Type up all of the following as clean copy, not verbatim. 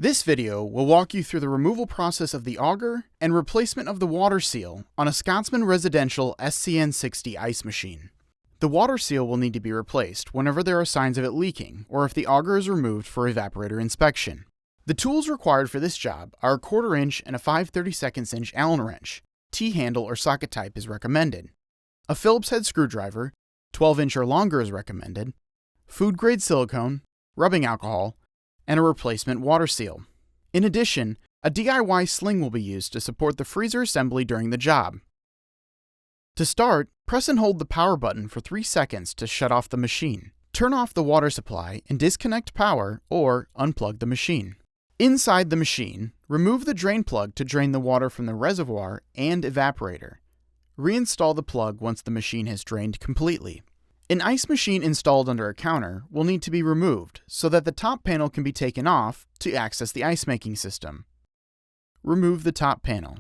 This video will walk you through the removal process of the auger and replacement of the water seal on a Scotsman residential SCN60 ice machine. The water seal will need to be replaced whenever there are signs of it leaking or if the auger is removed for evaporator inspection. The tools required for this job are a 1/4 inch and a 5/32 inch Allen wrench. T-handle or socket type is recommended. A Phillips head screwdriver, 12 inch or longer is recommended, food grade silicone, rubbing alcohol, and a replacement water seal. In addition, a DIY sling will be used to support the freezer assembly during the job. To start, press and hold the power button for 3 seconds to shut off the machine. Turn off the water supply and disconnect power or unplug the machine. Inside the machine, remove the drain plug to drain the water from the reservoir and evaporator. Reinstall the plug once the machine has drained completely. An ice machine installed under a counter will need to be removed so that the top panel can be taken off to access the ice making system. Remove the top panel.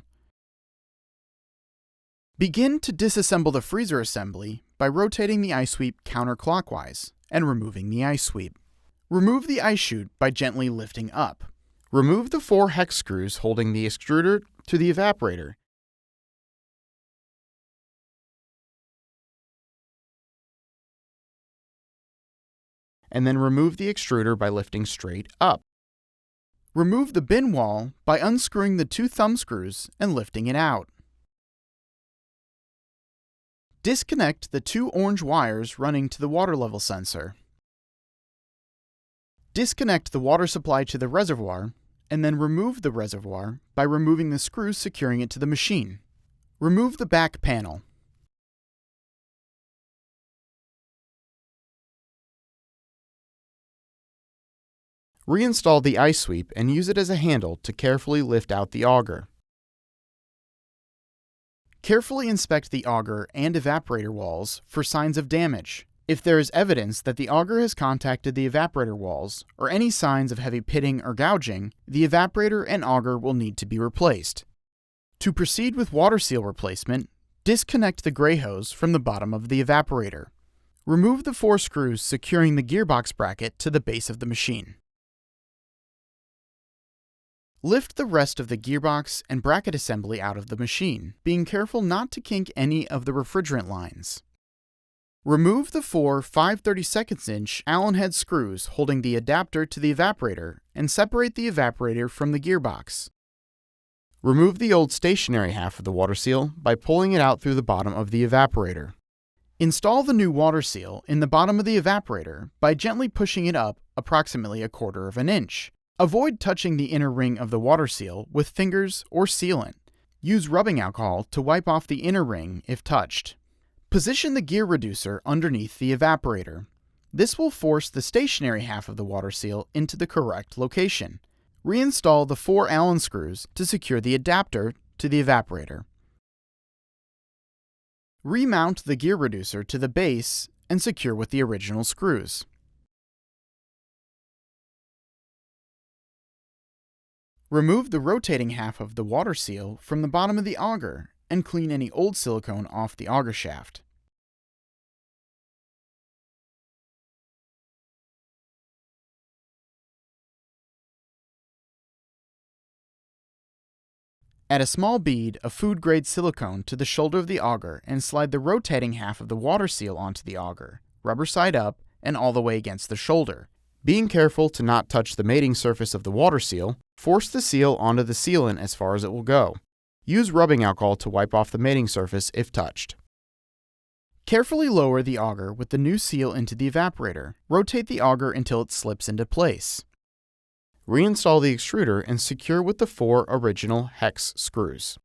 Begin to disassemble the freezer assembly by rotating the ice sweep counterclockwise and removing the ice sweep. Remove the ice chute by gently lifting up. Remove the 4 hex screws holding the extruder to the evaporator. And then remove the extruder by lifting straight up. Remove the bin wall by unscrewing the 2 thumb screws and lifting it out. Disconnect the 2 orange wires running to the water level sensor. Disconnect the water supply to the reservoir and then remove the reservoir by removing the screws securing it to the machine. Remove the back panel. Reinstall the ice sweep and use it as a handle to carefully lift out the auger. Carefully inspect the auger and evaporator walls for signs of damage. If there is evidence that the auger has contacted the evaporator walls or any signs of heavy pitting or gouging, the evaporator and auger will need to be replaced. To proceed with water seal replacement, disconnect the gray hose from the bottom of the evaporator. Remove the 4 screws securing the gearbox bracket to the base of the machine. Lift the rest of the gearbox and bracket assembly out of the machine, being careful not to kink any of the refrigerant lines. Remove the 4 5/32 inch Allen head screws holding the adapter to the evaporator and separate the evaporator from the gearbox. Remove the old stationary half of the water seal by pulling it out through the bottom of the evaporator. Install the new water seal in the bottom of the evaporator by gently pushing it up approximately 1/4 inch. Avoid touching the inner ring of the water seal with fingers or sealant. Use rubbing alcohol to wipe off the inner ring if touched. Position the gear reducer underneath the evaporator. This will force the stationary half of the water seal into the correct location. Reinstall the 4 Allen screws to secure the adapter to the evaporator. Remount the gear reducer to the base and secure with the original screws. Remove the rotating half of the water seal from the bottom of the auger and clean any old silicone off the auger shaft. Add a small bead of food-grade silicone to the shoulder of the auger and slide the rotating half of the water seal onto the auger, rubber side up and all the way against the shoulder. Being careful to not touch the mating surface of the water seal, force the seal onto the sealant as far as it will go. Use rubbing alcohol to wipe off the mating surface if touched. Carefully lower the auger with the new seal into the evaporator. Rotate the auger until it slips into place. Reinstall the extruder and secure with the 4 original hex screws.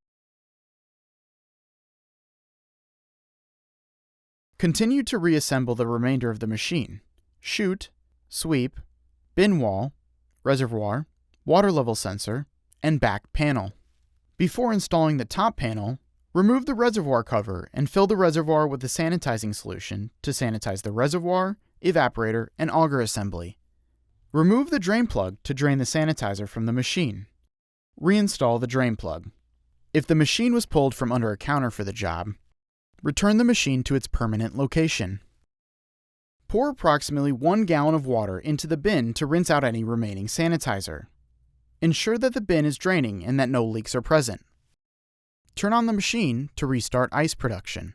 Continue to reassemble the remainder of the machine. Chute, sweep, bin wall, reservoir, water level sensor, and back panel. Before installing the top panel, remove the reservoir cover and fill the reservoir with the sanitizing solution to sanitize the reservoir, evaporator, and auger assembly. Remove the drain plug to drain the sanitizer from the machine. Reinstall the drain plug. If the machine was pulled from under a counter for the job, return the machine to its permanent location. Pour approximately 1 gallon of water into the bin to rinse out any remaining sanitizer. Ensure that the bin is draining and that no leaks are present. Turn on the machine to restart ice production.